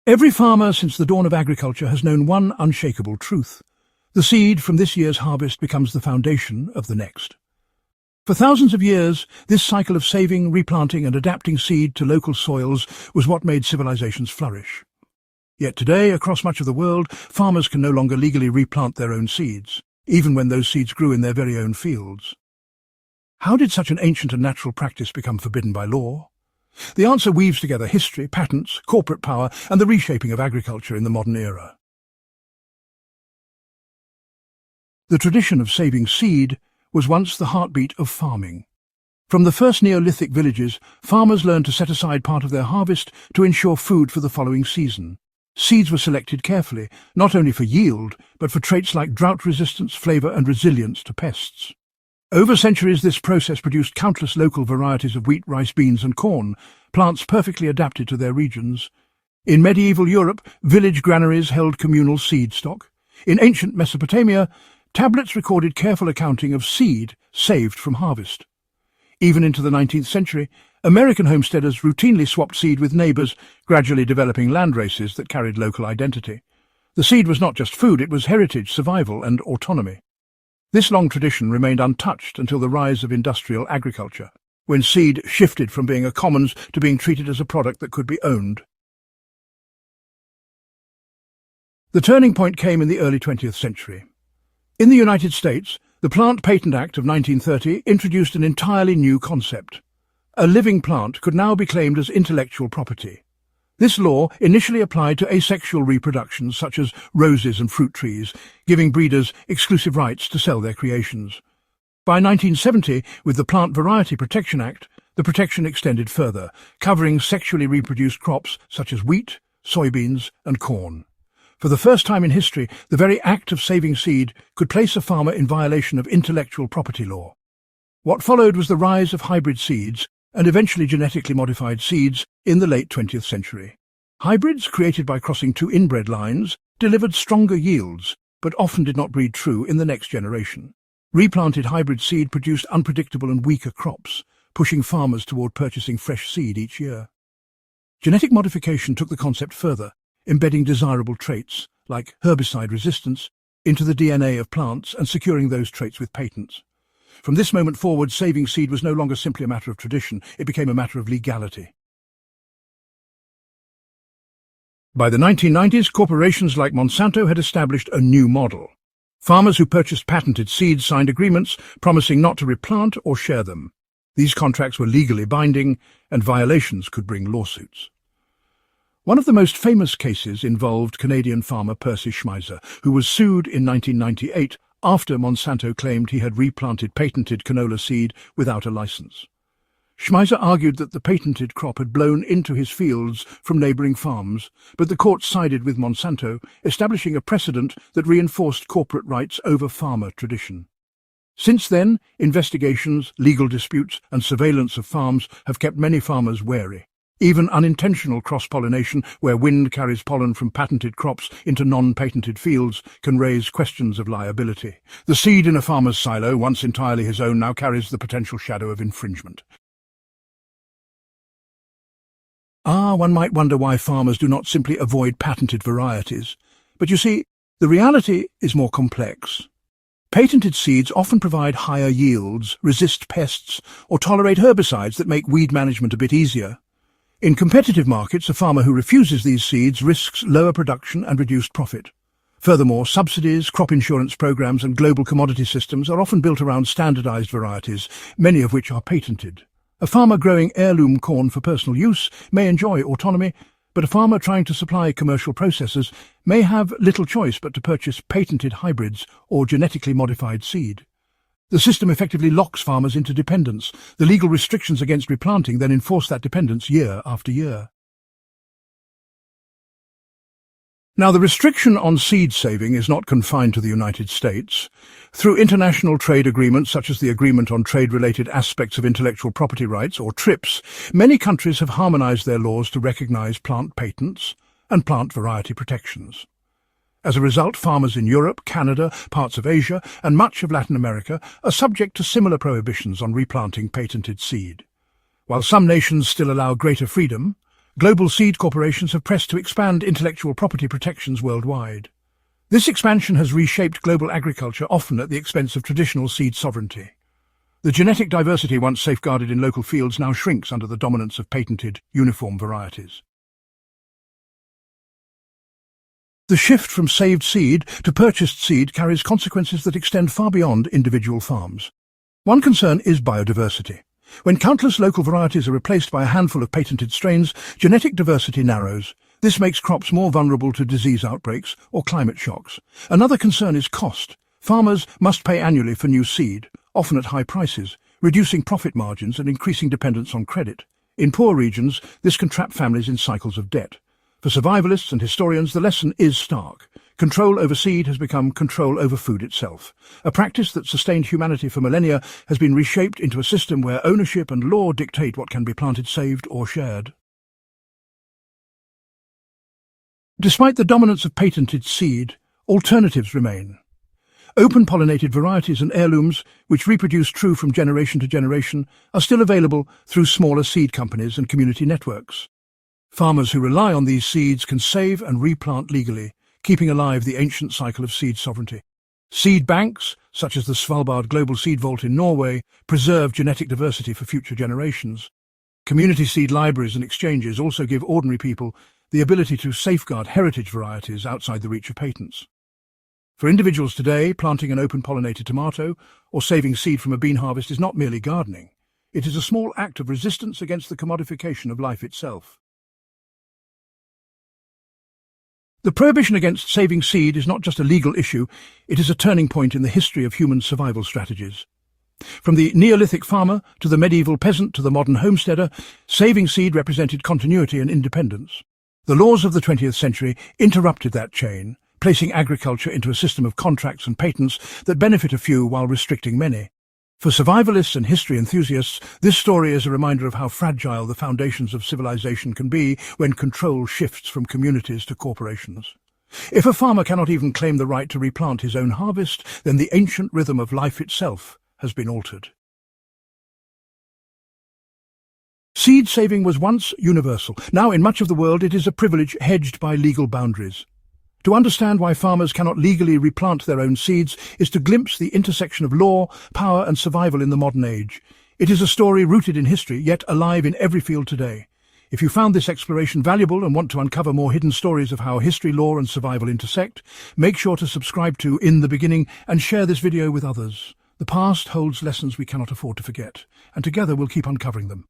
Every farmer since the dawn of agriculture has known one unshakable truth. The seed from this year's harvest becomes the foundation of the next. For thousands of years, this cycle of saving, replanting and adapting seed to local soils was what made civilizations flourish. Yet today, across much of the world, farmers can no longer legally replant their own seeds, even when those seeds grew in their very own fields. How did such an ancient and natural practice become forbidden by law? The answer weaves together history, patents, corporate power, and the reshaping of agriculture in the modern era. The tradition of saving seed was once the heartbeat of farming. From the first Neolithic villages, farmers learned to set aside part of their harvest to ensure food for the following season. Seeds were selected carefully, not only for yield, but for traits like drought resistance, flavor, and resilience to pests. Over centuries, this process produced countless local varieties of wheat, rice, beans, and corn, plants perfectly adapted to their regions. In medieval Europe, village granaries held communal seed stock. In ancient Mesopotamia, tablets recorded careful accounting of seed saved from harvest. Even into the 19th century, American homesteaders routinely swapped seed with neighbors, gradually developing land races that carried local identity. The seed was not just food, it was heritage, survival, and autonomy. This long tradition remained untouched until the rise of industrial agriculture, when seed shifted from being a commons to being treated as a product that could be owned. The turning point came in the early 20th century. In the United States, the Plant Patent Act of 1930 introduced an entirely new concept. A living plant could now be claimed as intellectual property. This law initially applied to asexual reproductions such as roses and fruit trees, giving breeders exclusive rights to sell their creations. By 1970, with the Plant Variety Protection Act, the protection extended further, covering sexually reproduced crops such as wheat, soybeans, and corn. For the first time in history, the very act of saving seed could place a farmer in violation of intellectual property law. What followed was the rise of hybrid seeds and eventually genetically modified seeds in the late 20th century. Hybrids, created by crossing two inbred lines, delivered stronger yields, but often did not breed true in the next generation. Replanted hybrid seed produced unpredictable and weaker crops, pushing farmers toward purchasing fresh seed each year. Genetic modification took the concept further, embedding desirable traits, like herbicide resistance, into the DNA of plants and securing those traits with patents. From this moment forward, saving seed was no longer simply a matter of tradition, it became a matter of legality. By the 1990s, corporations like Monsanto had established a new model. Farmers who purchased patented seeds signed agreements promising not to replant or share them. These contracts were legally binding, and violations could bring lawsuits. One of the most famous cases involved Canadian farmer Percy Schmeiser, who was sued in 1998 after Monsanto claimed he had replanted patented canola seed without a license. Schmeiser argued that the patented crop had blown into his fields from neighbouring farms, but the court sided with Monsanto, establishing a precedent that reinforced corporate rights over farmer tradition. Since then, investigations, legal disputes and surveillance of farms have kept many farmers wary. Even unintentional cross-pollination, where wind carries pollen from patented crops into non-patented fields, can raise questions of liability. The seed in a farmer's silo, once entirely his own, now carries the potential shadow of infringement. One might wonder why farmers do not simply avoid patented varieties. But you see, the reality is more complex. Patented seeds often provide higher yields, resist pests, or tolerate herbicides that make weed management a bit easier. In competitive markets, a farmer who refuses these seeds risks lower production and reduced profit. Furthermore, subsidies, crop insurance programs and global commodity systems are often built around standardized varieties, many of which are patented. A farmer growing heirloom corn for personal use may enjoy autonomy, but a farmer trying to supply commercial processors may have little choice but to purchase patented hybrids or genetically modified seed. The system effectively locks farmers into dependence. The legal restrictions against replanting then enforce that dependence year after year. Now, the restriction on seed saving is not confined to the United States. Through international trade agreements, such as the Agreement on Trade-Related Aspects of Intellectual Property Rights, or TRIPS, many countries have harmonized their laws to recognize plant patents and plant variety protections. As a result, farmers in Europe, Canada, parts of Asia, and much of Latin America are subject to similar prohibitions on replanting patented seed. While some nations still allow greater freedom, Global seed corporations have pressed to expand intellectual property protections worldwide. This expansion has reshaped global agriculture, often at the expense of traditional seed sovereignty. The genetic diversity once safeguarded in local fields now shrinks under the dominance of patented, uniform varieties. The shift from saved seed to purchased seed carries consequences that extend far beyond individual farms. One concern is biodiversity. When countless local varieties are replaced by a handful of patented strains, genetic diversity narrows. This makes crops more vulnerable to disease outbreaks or climate shocks. Another concern is cost. Farmers must pay annually for new seed, often at high prices, reducing profit margins and increasing dependence on credit. In poor regions, this can trap families in cycles of debt. For survivalists and historians, the lesson is stark. Control over seed has become control over food itself. A practice that sustained humanity for millennia has been reshaped into a system where ownership and law dictate what can be planted, saved, or shared. Despite the dominance of patented seed, alternatives remain. Open-pollinated varieties and heirlooms, which reproduce true from generation to generation, are still available through smaller seed companies and community networks. Farmers who rely on these seeds can save and replant legally, keeping alive the ancient cycle of seed sovereignty. Seed banks, such as the Svalbard Global Seed Vault in Norway, preserve genetic diversity for future generations. Community seed libraries and exchanges also give ordinary people the ability to safeguard heritage varieties outside the reach of patents. For individuals today, planting an open-pollinated tomato or saving seed from a bean harvest is not merely gardening. It is a small act of resistance against the commodification of life itself. The prohibition against saving seed is not just a legal issue, it is a turning point in the history of human survival strategies. From the Neolithic farmer to the medieval peasant to the modern homesteader, saving seed represented continuity and independence. The laws of the 20th century interrupted that chain, placing agriculture into a system of contracts and patents that benefit a few while restricting many. For survivalists and history enthusiasts, this story is a reminder of how fragile the foundations of civilization can be when control shifts from communities to corporations. If a farmer cannot even claim the right to replant his own harvest, then the ancient rhythm of life itself has been altered. Seed saving was once universal. Now, in much of the world, it is a privilege hedged by legal boundaries. To understand why farmers cannot legally replant their own seeds is to glimpse the intersection of law, power, and survival in the modern age. It is a story rooted in history, yet alive in every field today. If you found this exploration valuable and want to uncover more hidden stories of how history, law, and survival intersect, make sure to subscribe to In the Beginning and share this video with others. The past holds lessons we cannot afford to forget, and together we'll keep uncovering them.